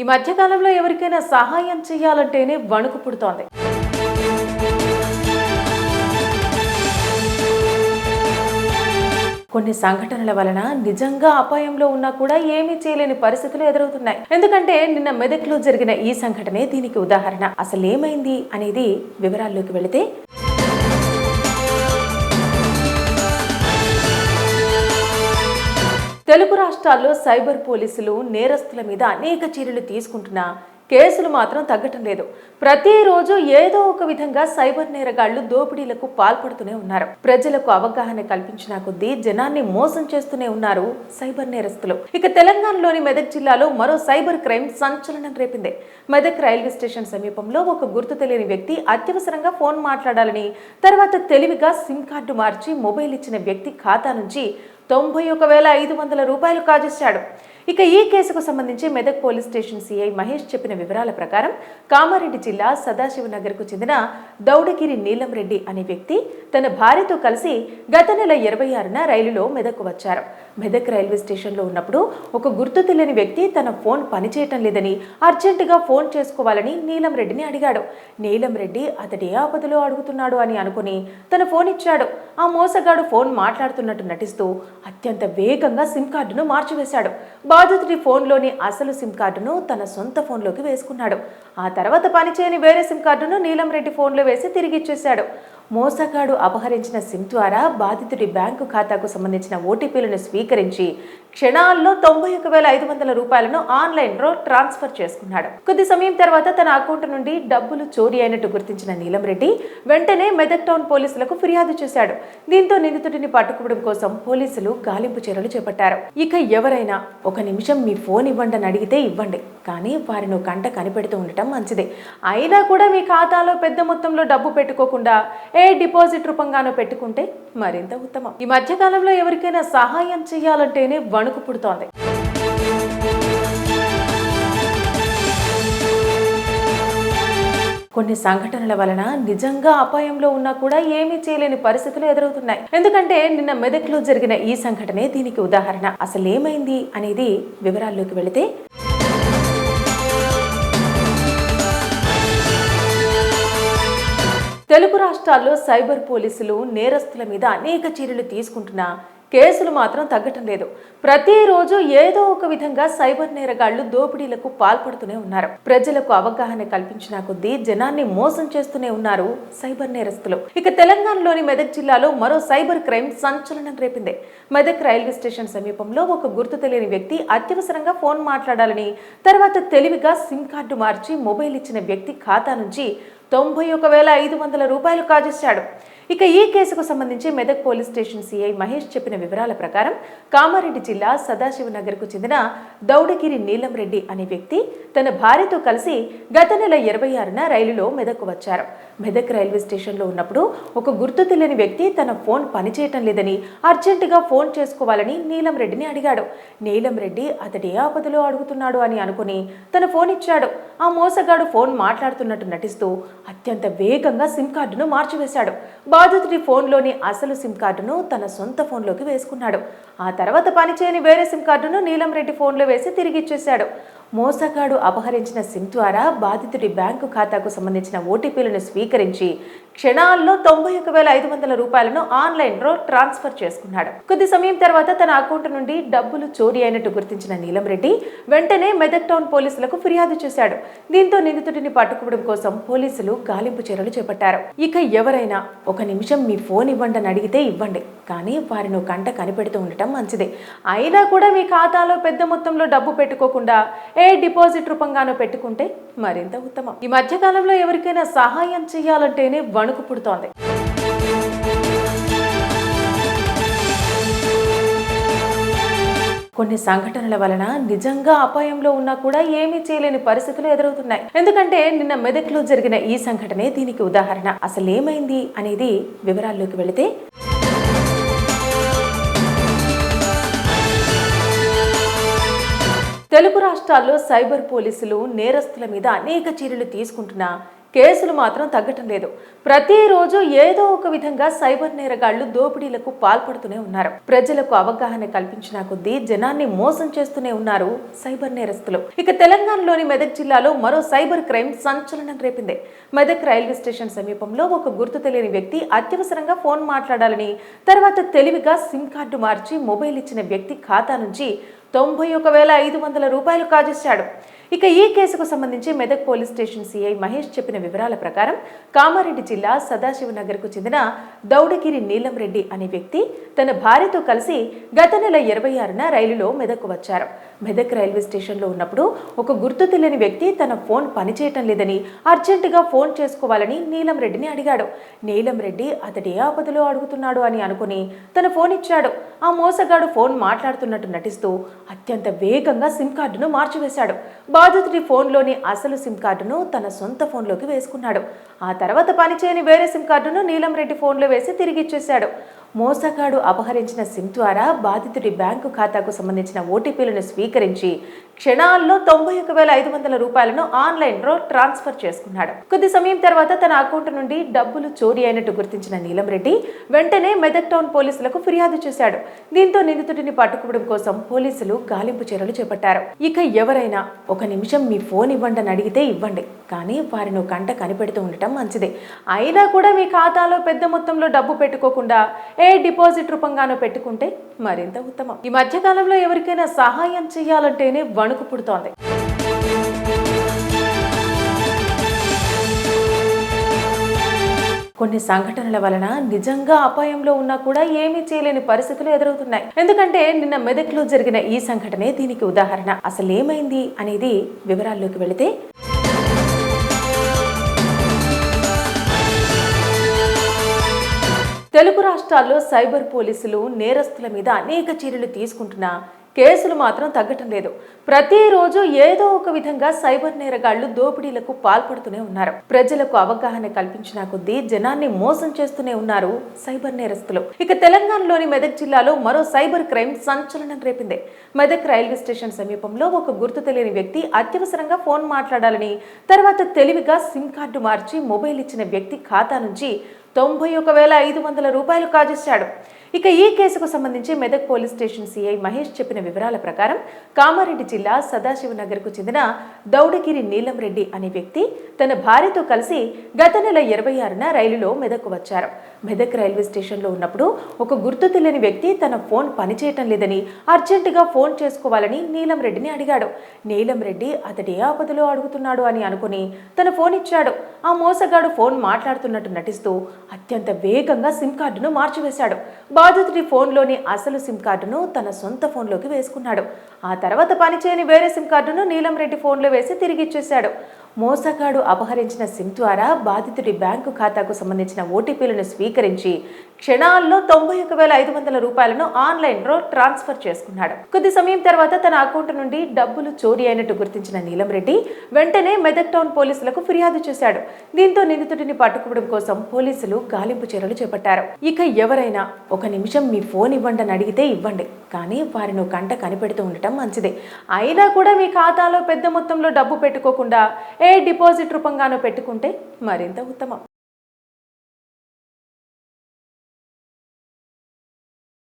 ఈ మధ్య కాలంలో ఎవరికైనా సహాయం చేయాలంటేనే వణుకు పుడుతోంది. కొన్ని సంఘటనల వలన నిజంగా అపాయంలో ఉన్నా కూడా ఏమీ చేయలేని పరిస్థితులు ఎదురవుతున్నాయి. ఎందుకంటే నిన్న మెదక్లో జరిగిన ఈ సంఘటనే దీనికి ఉదాహరణ. అసలు ఏమైంది అనేది వివరాల్లోకి వెళితే, తెలుగు రాష్ట్రాల్లో సైబర్ పోలీసులు నేరస్తుల మీద అనేక చర్యలు తీసుకుంటున్నా కేసులు మాత్రం తగ్గటం లేదు. ప్రతిరోజు ఏదో ఒక విధంగా సైబర్ నేరగాళ్లు దోపిడీలకు పాల్పడుతూనే ఉన్నారు. ప్రజలకు అవగాహన కల్పించిన కొద్దీ జనాన్ని మోసం చేస్తూనే ఉన్నారు సైబర్ నేరస్తులు. ఇక తెలంగాణలోని మెదక్ జిల్లాలో మరో సైబర్ క్రైమ్ సంచలనం రేపింది. మెదక్ రైల్వే స్టేషన్ సమీపంలో ఒక గుర్తు తెలియని వ్యక్తి అత్యవసరంగా ఫోన్ మాట్లాడాలని, తర్వాత తెలివిగా సిమ్ కార్డు మార్చి మొబైల్ ఇచ్చిన వ్యక్తి ఖాతా నుంచి 91,500 రూపాయలు కాజేశాడు. ఇక ఈ కేసుకు సంబంధించి Medak police station CI Mahesh చెప్పిన వివరాల ప్రకారం కామారెడ్డి జిల్లా సదాశివనగర్కు చెందిన దౌడగిరి నీలం రెడ్డి అనే వ్యక్తి తన భార్యతో కలిసి గత నెల 26న రైలులో మెదక్కు వచ్చారు. మెదక్ రైల్వే స్టేషన్లో ఉన్నప్పుడు ఒక గుర్తు తెలియని వ్యక్తి తన ఫోన్ పనిచేయటం లేదని, అర్జెంటుగా ఫోన్ చేసుకోవాలని నీలం రెడ్డిని అడిగాడు. నీలం రెడ్డి అతడి ఏ ఆపదలో అడుగుతున్నాడు అని అనుకుని తన ఫోన్ ఇచ్చాడు. ఆ మోసగాడు ఫోన్ మాట్లాడుతున్నట్టు నటిస్తూ అత్యంత వేగంగా సిమ్ కార్డును మార్చివేశాడు. బాధితుడి ఫోన్లోని అసలు సిమ్ కార్డును తన సొంత ఫోన్లోకి వేసుకున్నాడు. ఆ తర్వాత పనిచేయని వేరే సిమ్ కార్డును నీలం రెడ్డి ఫోన్లో వేసి తిరిగి ఇచ్చేశాడు. మోసగాడు అపహరించిన సిమ్ ద్వారా బాధితుడి బ్యాంకు ఖాతాకు సంబంధించిన ఓటీపీలను స్వీకరించి క్షణాల్లో 91,500 రూపాయలను ఆన్లైన్లో ట్రాన్స్ఫర్ చేసుకున్నాడు. కొద్ది సమయం తర్వాత తన అకౌంట్ నుండి డబ్బులు చోరీ అయినట్టు గుర్తించిన నీలం రెడ్డి వెంటనే మెదక్ టౌన్ పోలీసులకు ఫిర్యాదు చేశాడు. దీంతో నిందితుడిని పట్టుకోవడం కోసం పోలీసులు గాలింపు చర్యలు చేపట్టారు. ఇక ఎవరైనా ఒక నిమిషం మీ ఫోన్ ఇవ్వండి అని అడిగితే ఇవ్వండి, కానీ వారిని కంట కనిపెడుతూ ఉండటం మంచిదే. అయినా కూడా మీ ఖాతాలో పెద్ద మొత్తంలో డబ్బు పెట్టుకోకుండా డిపాజిట్ రూపంగానో పెట్టుకుంటే మరింత ఉత్తమం. ఈ మధ్య కాలంలో ఎవరికైనా సహాయం చేయాలంటేనే వణుకు పుడుతోంది. కొన్ని సంఘటనల వలన నిజంగా అపాయంలో ఉన్నా కూడా ఏమీ చేయలేని పరిస్థితులు ఎదురవుతున్నాయి. ఎందుకంటే నిన్న మెదక్లో జరిగిన ఈ సంఘటనే దీనికి ఉదాహరణ. అసలు ఏమైంది అనేది వివరాల్లోకి వెళితే, తెలుగు రాష్ట్రాల్లో సైబర్ పోలీసులు నేరస్తుల మీద అనేక చర్యలు తీసుకుంటున్నా కేసులు మాత్రం తగ్గటం లేదు. ప్రతిరోజు ఏదో ఒక విధంగా సైబర్ నేరగాళ్లు దోపిడీలకు పాల్పడుతూనే ఉన్నారు. ప్రజలకు అవగాహన కల్పించిన కొద్దీ జనాన్ని మోసం చేస్తూనే ఉన్నారు సైబర్ నేరస్తులు. ఇక తెలంగాణలోని మెదక్ జిల్లాలో మరో సైబర్ క్రైమ్ సంచలనం రేపింది. మెదక్ రైల్వే స్టేషన్ సమీపంలో ఒక గుర్తు తెలియని వ్యక్తి అత్యవసరంగా ఫోన్ మాట్లాడాలని, తర్వాత తెలివిగా సిమ్ కార్డు మార్చి మొబైల్ ఇచ్చిన వ్యక్తి ఖాతా నుంచి 91,500 రూపాయలు కాజేశాడు. ఇక ఈ కేసుకు సంబంధించి Medak police station CI Mahesh చెప్పిన వివరాల ప్రకారం కామారెడ్డి జిల్లా సదాశివనగర్కు చెందిన దౌడగిరి నీలం రెడ్డి అనే వ్యక్తి తన భార్యతో కలిసి గత నెల 26న రైలులో మెదక్కు వచ్చారు. మెదక్ రైల్వే స్టేషన్లో ఉన్నప్పుడు ఒక గుర్తు తెలియని వ్యక్తి తన ఫోన్ పనిచేయటం లేదని, అర్జెంటుగా ఫోన్ చేసుకోవాలని నీలం రెడ్డిని అడిగాడు. నీలం రెడ్డి అతడి ఏ ఆపదలో అడుగుతున్నాడు అని అనుకుని తన ఫోన్ ఇచ్చాడు. ఆ మోసగాడు ఫోన్ మాట్లాడుతున్నట్టు నటిస్తూ అత్యంత వేగంగా సిమ్ కార్డును మార్చివేశాడు. బాధితుడి ఫోన్లోని అసలు సిమ్ కార్డును తన సొంత ఫోన్లోకి వేసుకున్నాడు. ఆ తర్వాత పనిచేయని వేరే సిమ్ కార్డును నీలం రెడ్డి ఫోన్లో వేసి తిరిగి ఇచ్చేశాడు. మోసగాడు అపహరించిన సిమ్ ద్వారా బాధితుడి బ్యాంకు ఖాతాకు సంబంధించిన ఓటీపీలను స్వీకరించి క్షణాల్లో 91,500 రూపాయలను ఆన్లైన్లో ట్రాన్స్ఫర్ చేసుకున్నాడు. కొద్ది సమయం తర్వాత తన అకౌంట్ నుండి డబ్బులు చోరీ అయినట్టు గుర్తించిన నీలం రెడ్డి వెంటనే మెదక్ టౌన్ పోలీసులకు ఫిర్యాదు చేశాడు. దీంతో నిందితుడిని పట్టుకోవడం కోసం పోలీసులు గాలింపు చర్యలు చేపట్టారు. ఇక ఎవరైనా ఒక నిమిషం మీ ఫోన్ ఇవ్వండి అని అడిగితే ఇవ్వండి, కానీ వారిని కంట కనిపెడుతూ ఉండటం మంచిదే. అయినా కూడా మీ ఖాతాలో పెద్ద మొత్తంలో డబ్బు పెట్టుకోకుండా డిపాజిట్ రూపంగానో పెట్టుకుంటే మరింత ఉత్తమం. ఈ మధ్య కాలంలో ఎవరికైనా సహాయం చేయాలంటేనే వణుకు పుడుతోంది. కొన్ని సంఘటనల వలన నిజంగా అపాయంలో ఉన్నా కూడా ఏమీ చేయలేని పరిస్థితులు ఎదురవుతున్నాయి. ఎందుకంటే నిన్న మెదక్లో జరిగిన ఈ సంఘటనే దీనికి ఉదాహరణ. అసలు ఏమైంది అనేది వివరాల్లోకి వెళితే, తెలుగు రాష్ట్రాల్లో సైబర్ పోలీసులు నేరస్తుల మీద అనేక చర్యలు తీసుకుంటున్నా కేసులు మాత్రం తగ్గటం లేదు. ప్రతిరోజు ఏదో ఒక విధంగా సైబర్ నేరగాళ్లు దోపిడీలకు పాల్పడుతూనే ఉన్నారు. ప్రజలకు అవగాహన కల్పించిన కొద్దీ జనాన్ని మోసం చేస్తూనే ఉన్నారు సైబర్ నేరస్తులు. ఇక తెలంగాణలోని మెదక్ జిల్లాలో మరో సైబర్ క్రైమ్ సంచలనం రేపింది. మెదక్ రైల్వే స్టేషన్ సమీపంలో ఒక గుర్తు తెలియని వ్యక్తి అత్యవసరంగా ఫోన్ మాట్లాడాలని, తర్వాత తెలివిగా సిమ్ కార్డు మార్చి మొబైల్ ఇచ్చిన వ్యక్తి ఖాతా నుంచి 91,500 రూపాయలు కాజేశాడు. ఇక ఈ కేసుకు సంబంధించి Medak police station CI Mahesh చెప్పిన వివరాల ప్రకారం కామారెడ్డి జిల్లా సదాశివనగర్కు చెందిన దౌడగిరి నీలం రెడ్డి అనే వ్యక్తి తన భార్యతో కలిసి గత నెల 26న రైలులో మెదక్కు వచ్చారు. మెదక్ రైల్వే స్టేషన్లో ఉన్నప్పుడు ఒక గుర్తు తెలియని వ్యక్తి తన ఫోన్ పనిచేయటం లేదని అర్జెంటుగా ఫోన్ చేసుకోవాలని నీలం రెడ్డిని అడిగాడు. నీలం రెడ్డి అతడి ఏ ఆపదలో అడుగుతున్నాడు అని అనుకుని తన ఫోన్ ఇచ్చాడు. ఆ మోసగాడు ఫోన్ మాట్లాడుతున్నట్టు నటిస్తూ అత్యంత వేగంగా సిమ్ కార్డును మార్చివేశాడు. బాధితుడి ఫోన్లోని అసలు సిమ్ కార్డును తన సొంత ఫోన్లోకి వేసుకున్నాడు. ఆ తర్వాత పనిచేయని వేరే సిమ్ కార్డును నీలం రెడ్డి ఫోన్లో వేసి తిరిగి ఇచ్చేశాడు. మోసగాడు అపహరించిన సిమ్ ద్వారా బాధితుడి బ్యాంకు ఖాతాకు సంబంధించిన ఓటీపీలను స్వీకరించి క్షణాల్లో 91,500 రూపాయలను ఆన్లైన్లో ట్రాన్స్ఫర్ చేసుకున్నాడు. కొద్ది సమయం తర్వాత తన అకౌంట్ నుండి డబ్బులు చోరీ అయినట్టు గుర్తించిన నీలం రెడ్డి వెంటనే మెదక్ టౌన్ పోలీసులకు ఫిర్యాదు చేశాడు. దీంతో నిందితుడిని పట్టుకోవడం కోసం పోలీసులు గాలింపు చర్యలు చేపట్టారు. ఇక ఎవరైనా ఒక నిమిషం మీ ఫోన్ ఇవ్వండి అని అడిగితే ఇవ్వండి, కానీ వారిని కంట కనిపెడుతూ ఉండటం మంచిదే. అయినా కూడా మీ ఖాతాలో పెద్ద మొత్తంలో డబ్బు పెట్టుకోకుండా డిపాజిట్ రూపంగానో పెట్టుకుంటే మరింత ఉత్తమం. ఈ మధ్య కాలంలో ఎవరికైనా సహాయం చేయాలంటేనే వణుకు పుడుతోంది. కొన్ని సంఘటనల వలన నిజంగా అపాయంలో ఉన్నా కూడా ఏమీ చేయలేని పరిస్థితులు ఎదురవుతున్నాయి. ఎందుకంటే నిన్న మెదక్లో జరిగిన ఈ సంఘటనే దీనికి ఉదాహరణ. అసలు ఏమైంది అనేది వివరాల్లోకి వెళితే, తెలుగు రాష్ట్రాల్లో సైబర్ పోలీసులు నేరస్తుల మీద అనేక చర్యలు తీసుకుంటున్నా కేసులు మాత్రం తగ్గటం లేదు. ప్రతిరోజు ఏదో ఒక విధంగా సైబర్ నేరగాళ్లు దోపిడీలకు పాల్పడుతూనే ఉన్నారు. ప్రజలకు అవగాహన కల్పించిన కొద్దీ జనాన్ని మోసం చేస్తూనే ఉన్నారు సైబర్ నేరస్తులు. ఇక తెలంగాణలోని మెదక్ జిల్లాలో మరో సైబర్ క్రైమ్ సంచలనం రేపింది. మెదక్ రైల్వే స్టేషన్ సమీపంలో ఒక గుర్తు తెలియని వ్యక్తి అత్యవసరంగా ఫోన్ మాట్లాడాలని, తర్వాత తెలివిగా సిమ్ కార్డు మార్చి మొబైల్ ఇచ్చిన వ్యక్తి ఖాతా నుంచి 91,500 రూపాయలు కాజేశాడు. ఇక ఈ కేసుకు సంబంధించి Medak police station CI Mahesh చెప్పిన వివరాల ప్రకారం కామారెడ్డి జిల్లా సదాశివనగర్కు చెందిన దౌడగిరి నీలం రెడ్డి అనే వ్యక్తి తన భార్యతో కలిసి గత నెల 26న రైలులో మెదక్కు వచ్చారు. మెదక్ రైల్వే స్టేషన్లో ఉన్నప్పుడు ఒక గుర్తు తెలియని వ్యక్తి తన ఫోన్ పనిచేయటం లేదని అర్జెంటుగా ఫోన్ చేసుకోవాలని నీలం రెడ్డిని అడిగాడు. నీలం రెడ్డి అతడి ఏ ఆపదలో అడుగుతున్నాడు అని అనుకుని తన ఫోన్ ఇచ్చాడు. ఆ మోసగాడు ఫోన్ మాట్లాడుతున్నట్టు నటిస్తూ అత్యంత వేగంగా సిమ్ కార్డును మార్చివేశాడు. బాధితుడి ఫోన్లోని అసలు సిమ్ కార్డును తన సొంత ఫోన్లోకి వేసుకున్నాడు. ఆ తర్వాత పనిచేయని వేరే సిమ్ కార్డును నీలం రెడ్డి ఫోన్లో వేసి తిరిగి ఇచ్చేశాడు. మోసగాడు అపహరించిన సిమ్ ద్వారా బాధితుడి బ్యాంకు ఖాతాకు సంబంధించిన ఓటీపీలను స్వీకరించి క్షణాల్లో 91,500 రూపాయలను ఆన్లైన్లో ట్రాన్స్ఫర్ చేసుకున్నాడు. కొద్ది సమయం తర్వాత తన అకౌంట్ నుండి డబ్బులు చోరీ అయినట్టు గుర్తించిన నీలం రెడ్డి వెంటనే మెదక్ టౌన్ పోలీసులకు ఫిర్యాదు చేశాడు. దీంతో నిందితుడిని పట్టుకోవడం కోసం పోలీసులు గాలింపు చర్యలు చేపట్టారు. ఇక ఎవరైనా ఒక నిమిషం మీ ఫోన్ ఇవ్వండి అని అడిగితే ఇవ్వండి, కానీ వారిని కంట కనిపెడుతూ ఉండటం మంచిదే. అయినా కూడా మీ ఖాతాలో పెద్ద మొత్తంలో డబ్బు పెట్టుకోకుండా డిపాజిట్ రూపంగానో పెట్టుకుంటే మరింత ఉత్తమం.